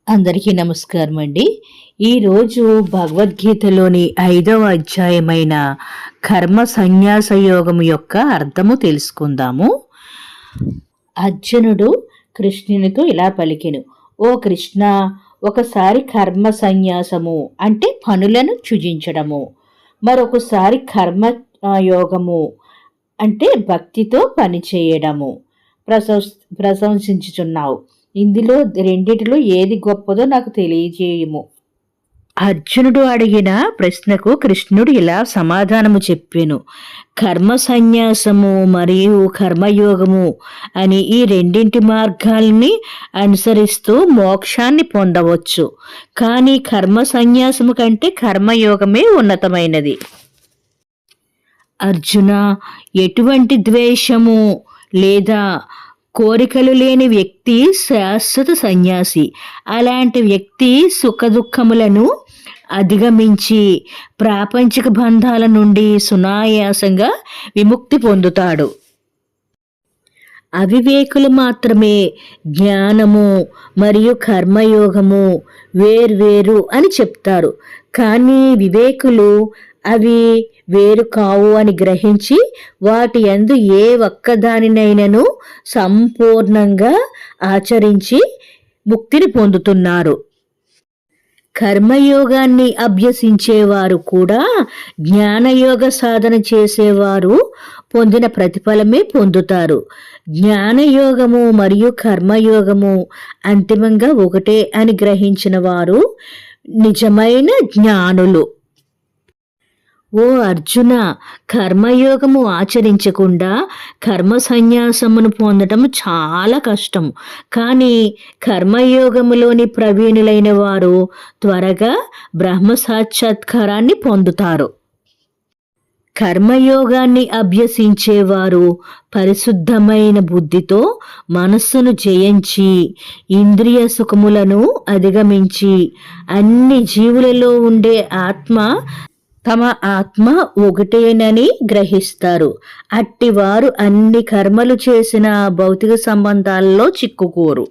అందరికీ నమస్కారం అండి. ఈరోజు భగవద్గీతలోని 5వ అధ్యాయమైన కర్మ సన్యాస యోగము యొక్క అర్థము తెలుసుకుందాము. అర్జునుడు కృష్ణునితో ఇలా పలికెను, ఓ కృష్ణ, ఒకసారి కర్మ సన్యాసము అంటే పనులను త్యజించడము, మరొకసారి కర్మ యోగము అంటే భక్తితో పనిచేయడము ప్రశంసించుచున్నావు. ఇందులో రెండిటిలో ఏది గొప్పదో నాకు తెలియజేయము. అర్జునుడు అడిగిన ప్రశ్నకు కృష్ణుడు ఇలా సమాధానము చెప్పెను. కర్మ సన్యాసము మరియు కర్మయోగము అని ఈ రెండింటి మార్గాల్ని అనుసరిస్తూ మోక్షాన్ని పొందవచ్చు. కానీ కర్మ సన్యాసము కంటే కర్మయోగమే ఉన్నతమైనది. అర్జున, ఎటువంటి ద్వేషము లేదా కోరికలు లేని వ్యక్తి శాశ్వత సన్యాసి. అలాంటి వ్యక్తి సుఖదుఖములను అధిగమించి ప్రాపంచిక బంధాల నుండి సునాయాసంగా విముక్తి పొందుతాడు. అవివేకులు మాత్రమే జ్ఞానము మరియు కర్మయోగము వేర్వేరు అని చెప్తారు. కానీ వివేకులు అవి వేరు కావు అని గ్రహించి వాటి యందు ఏ ఒక్కదానినైనను సంపూర్ణంగా ఆచరించి ముక్తిని పొందుతున్నారు. కర్మయోగాన్ని అభ్యసించేవారు కూడా జ్ఞానయోగ సాధన చేసేవారు పొందిన ప్రతిఫలమే పొందుతారు. జ్ఞానయోగము మరియు కర్మయోగము అంతిమంగా ఒకటే అని గ్రహించిన వారు నిజమైన జ్ఞానులు. ఓ అర్జున, కర్మయోగము ఆచరించకుండా కర్మ సన్యాసమును పొందటం చాలా కష్టం. కానీ కర్మయోగములోని ప్రవీణులైన వారు త్వరగా బ్రహ్మ సాక్షాత్కారాన్ని పొందుతారు. కర్మయోగాన్ని అభ్యసించేవారు పరిశుద్ధమైన బుద్ధితో మనస్సును జయించి ఇంద్రియ సుఖములను అధిగమించి అన్ని జీవులలో ఉండే తమ ఆత్మ ఒకటేనని గ్రహిస్తారు. అట్టివారు అన్ని కర్మలు చేసిన భౌతిక సంబంధాలలో చిక్కుకోరు.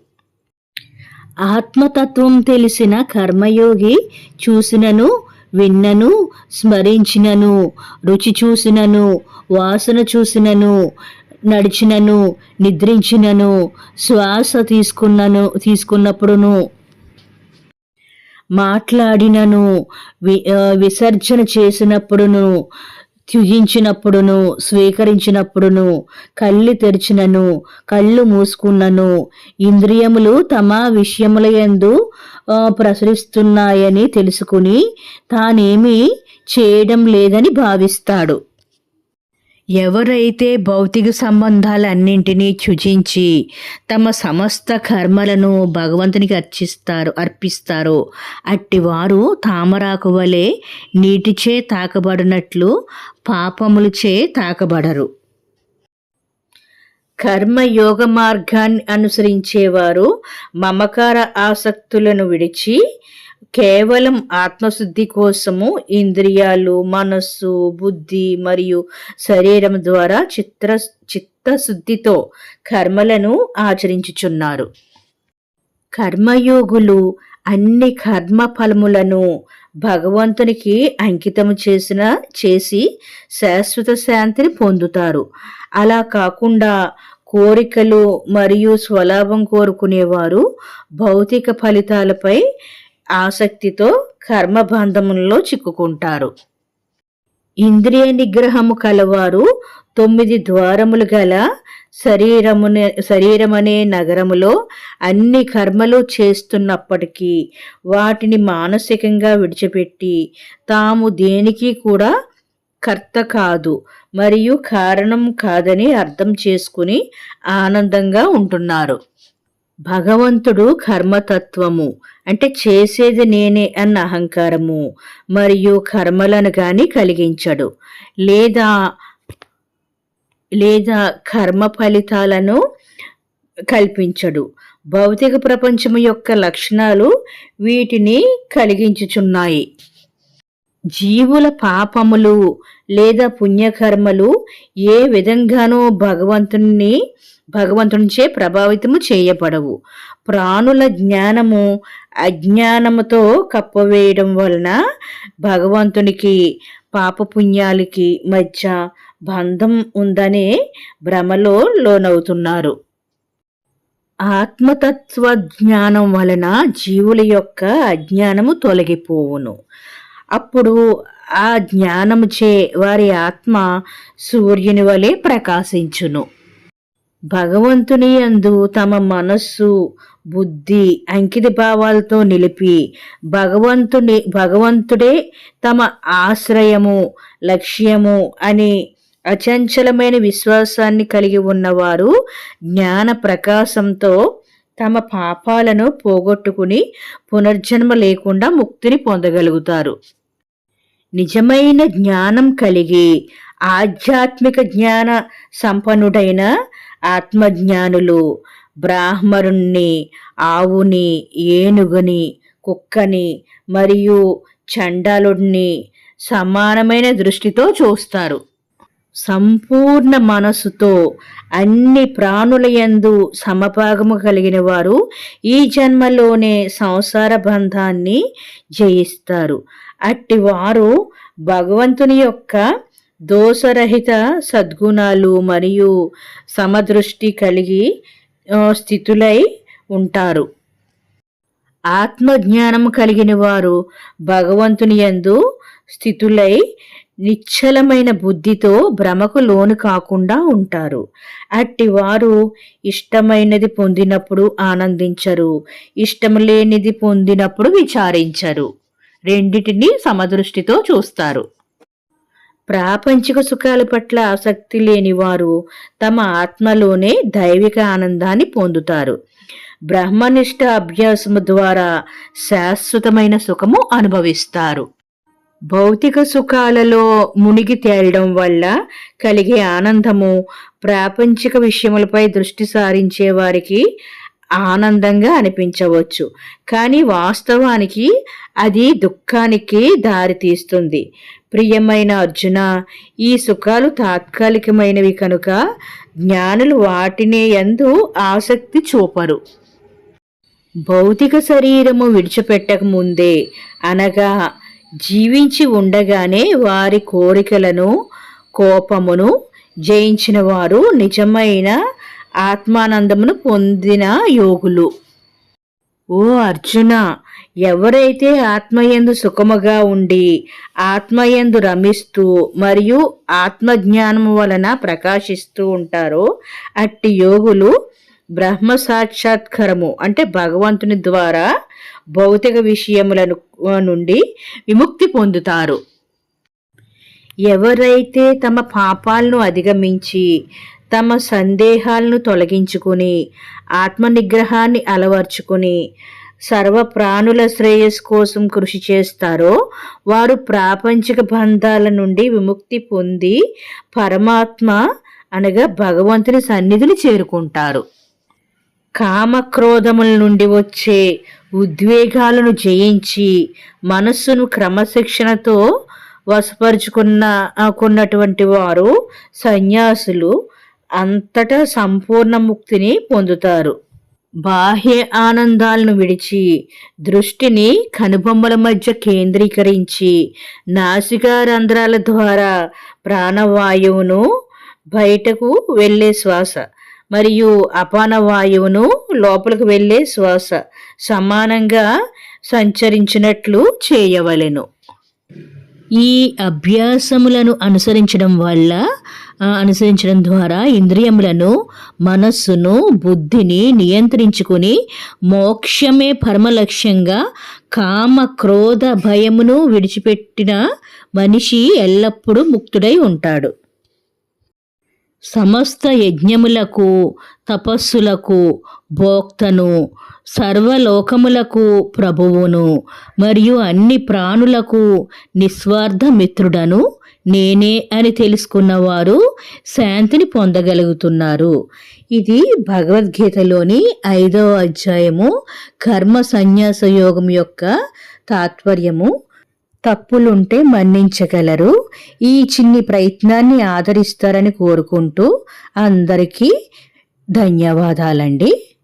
ఆత్మతత్వం తెలిసిన కర్మయోగి చూసినను, విన్నను, స్మరించినను, రుచి చూసినను, వాసన చూసినను, నడిచినను, నిద్రించినను, శ్వాస తీసుకున్నప్పుడును, మాట్లాడినను, విసర్జన చేసినప్పుడును, త్యజించినప్పుడును, స్వీకరించినప్పుడును, కళ్ళు తెరిచినను, కళ్ళు మూసుకున్నను, ఇంద్రియములు తమ విషయముల యందు ప్రసరిస్తున్నాయని తెలుసుకుని తానేమీ చేయడం లేదని భావిస్తాడు. ఎవరైతే భౌతిక సంబంధాలన్నింటినీ త్యజించి తమ సమస్త కర్మలను భగవంతునికి అర్పిస్తారో అట్టివారు తామరాకు వలె నీటిచే తాకబడినట్లు పాపములచే తాకబడరు. కర్మయోగ మార్గాన్ని అనుసరించేవారు మమకార ఆసక్తులను విడిచి కేవలం ఆత్మశుద్ధి కోసము ఇంద్రియాలు, మనస్సు, బుద్ధి మరియు శరీరం ద్వారా చిత్తశుద్ధితో కర్మలను ఆచరించుచున్నారు. కర్మయోగులు అన్ని కర్మ ఫలములను భగవంతునికి అంకితము చేసి శాశ్వత శాంతిని పొందుతారు. అలా కాకుండా కోరికలు మరియు స్వలాభం కోరుకునేవారు భౌతిక ఫలితాలపై ఆసక్తితో కర్మబంధములలో చిక్కుకుంటారు. ఇంద్రియ నిగ్రహము కలవారు 9 ద్వారములు గల శరీరమనే నగరములో అన్ని కర్మలు చేస్తున్నప్పటికీ వాటిని మానసికంగా విడిచిపెట్టి తాము దేనికి కూడా కర్త కాదు మరియు కారణం కాదని అర్థం చేసుకుని ఆనందంగా ఉంటున్నారు. భగవంతుడు కర్మతత్వము అంటే చేసేది నేనే అన్న అహంకారము మరియు కర్మలను గాని కలిగించడు లేదా కర్మ ఫలితాలను కల్పించడు. భౌతిక ప్రపంచము యొక్క లక్షణాలు వీటిని కలిగించుచున్నాయి. జీవుల పాపములు లేదా పుణ్యకర్మలు ఏ విధంగానూ భగవంతుని భగవంతునిచే ప్రభావితము చేయబడవు. ప్రాణుల జ్ఞానము అజ్ఞానముతో కప్పవేయడం వలన భగవంతునికి పాపపుణ్యాలకి మధ్య బంధం ఉందనే భ్రమలో లోనవుతున్నారు. ఆత్మతత్వ జ్ఞానం వలన జీవుల యొక్క అజ్ఞానము తొలగిపోవును. అప్పుడు ఆ జ్ఞానముచే వారి ఆత్మ సూర్యుని వలె ప్రకాశించును. భగవంతుని యందు తమ మనస్సు బుద్ధి అంకిత భావాలతో నిలిపి భగవంతుడే తమ ఆశ్రయము లక్ష్యము అని అచంచలమైన విశ్వాసాన్ని కలిగి ఉన్నవారు జ్ఞాన ప్రకాశంతో తమ పాపాలను పోగొట్టుకుని పునర్జన్మ లేకుండా ముక్తిని పొందగలుగుతారు. నిజమైన జ్ఞానం కలిగి ఆధ్యాత్మిక జ్ఞాన సంపన్నుడైన ఆత్మజ్ఞానులు బ్రాహ్మణుణ్ణి, ఆవుని, ఏనుగుని, కుక్కని మరియు చండాలుడిని సమానమైన దృష్టితో చూస్తారు. సంపూర్ణ మనసుతో అన్ని ప్రాణుల యందు సమభాగము కలిగిన వారు ఈ జన్మలోనే సంసార బంధాన్ని జయిస్తారు. అట్టి వారు భగవంతుని యొక్క దోషరహిత సద్గుణాలు మరియు సమదృష్టి కలిగి స్థితులై ఉంటారు. ఆత్మజ్ఞానము కలిగిన వారు భగవంతుని యందు స్థితులై నిశ్చలమైన బుద్ధితో భ్రమకు లోను కాకుండా ఉంటారు. అట్టి వారు ఇష్టమైనది పొందినప్పుడు ఆనందించరు, ఇష్టం లేనిది పొందినప్పుడు విచారించరు. రెండిటిని సమదృష్టితో చూస్తారు. ప్రాపంచిక సుఖాల పట్ల ఆసక్తి లేని వారు తమ ఆత్మలోనే దైవిక ఆనందాన్ని పొందుతారు. బ్రహ్మనిష్ట అభ్యాసము ద్వారా శాశ్వతమైన సుఖము అనుభవిస్తారు. భౌతిక సుఖాలలో మునిగి తేలడం వల్ల కలిగే ఆనందము ప్రాపంచిక విషయములపై దృష్టి సారించే వారికి ఆనందంగా అనిపించవచ్చు, కానీ వాస్తవానికి అది దుఃఖానికి దారితీస్తుంది. ప్రియమైన అర్జున, ఈ సుఖాలు తాత్కాలికమైనవి కనుక జ్ఞానులు వాటినే యందు ఆసక్తి చూపరు. భౌతిక శరీరము విడిచిపెట్టక ముందే అనగా జీవించి ఉండగానే వారి కోరికలను కోపమును జయించిన వారు నిజమైన ఆత్మానందమును పొందిన యోగులు. ఓ అర్జున, ఎవరైతే ఆత్మయందు సుఖముగా ఉండి ఆత్మయందు రమిస్తూ మరియు ఆత్మజ్ఞానము వలన ప్రకాశిస్తూ ఉంటారో అట్టి యోగులు బ్రహ్మ సాక్షాత్కారము అంటే భగవంతుని ద్వారా భౌతిక విషయముల నుండి విముక్తి పొందుతారు. ఎవరైతే తమ పాపాలను అధిగమించి తమ సందేహాలను తొలగించుకుని ఆత్మనిగ్రహాన్ని అలవర్చుకుని సర్వ ప్రాణుల శ్రేయస్సు కోసం కృషి చేస్తారో వారు ప్రాపంచిక బంధాల నుండి విముక్తి పొంది పరమాత్మ అనగా భగవంతుని సన్నిధిని చేరుకుంటారు. కామక్రోధముల నుండి వచ్చే ఉద్వేగాలను జయించి మనస్సును క్రమశిక్షణతో వశపరుచుకున్నటువంటి వారు సన్యాసులు అంతటా సంపూర్ణ ముక్తిని పొందుతారు. బాహ్య ఆనందాలను విడిచి దృష్టిని కనుబొమ్మల మధ్య కేంద్రీకరించి నాసికా రంధ్రాల ద్వారా ప్రాణవాయువును బయటకు వెళ్ళే శ్వాస మరియు అపాన వాయువును లోపలికి వెళ్ళే శ్వాస సమానంగా సంచరించినట్లు చేయవలెను. ఈ అభ్యాసములను అనుసరించడం ద్వారా ఇంద్రియములను మనస్సును బుద్ధిని నియంత్రించుకుని మోక్షమే పరమలక్ష్యంగా కామ క్రోధ భయమును విడిచిపెట్టిన మనిషి ఎల్లప్పుడూ ముక్తుడై ఉంటాడు. సమస్త యజ్ఞములకు తపస్సులకు భోక్తను, సర్వలోకములకు ప్రభువును మరియు అన్ని ప్రాణులకు నిస్వార్థ మిత్రుడను నేనే అని తెలుసుకున్నవారు శాంతిని పొందగలుగుతున్నారు. ఇది భగవద్గీతలోని 5వ అధ్యాయము కర్మ సన్యాస యోగం యొక్క తాత్పర్యము. తప్పులుంటే మన్నించగలరు. ఈ చిన్ని ప్రయత్నాన్ని ఆదరిస్తారని కోరుకుంటూ అందరికీ ధన్యవాదాలండి.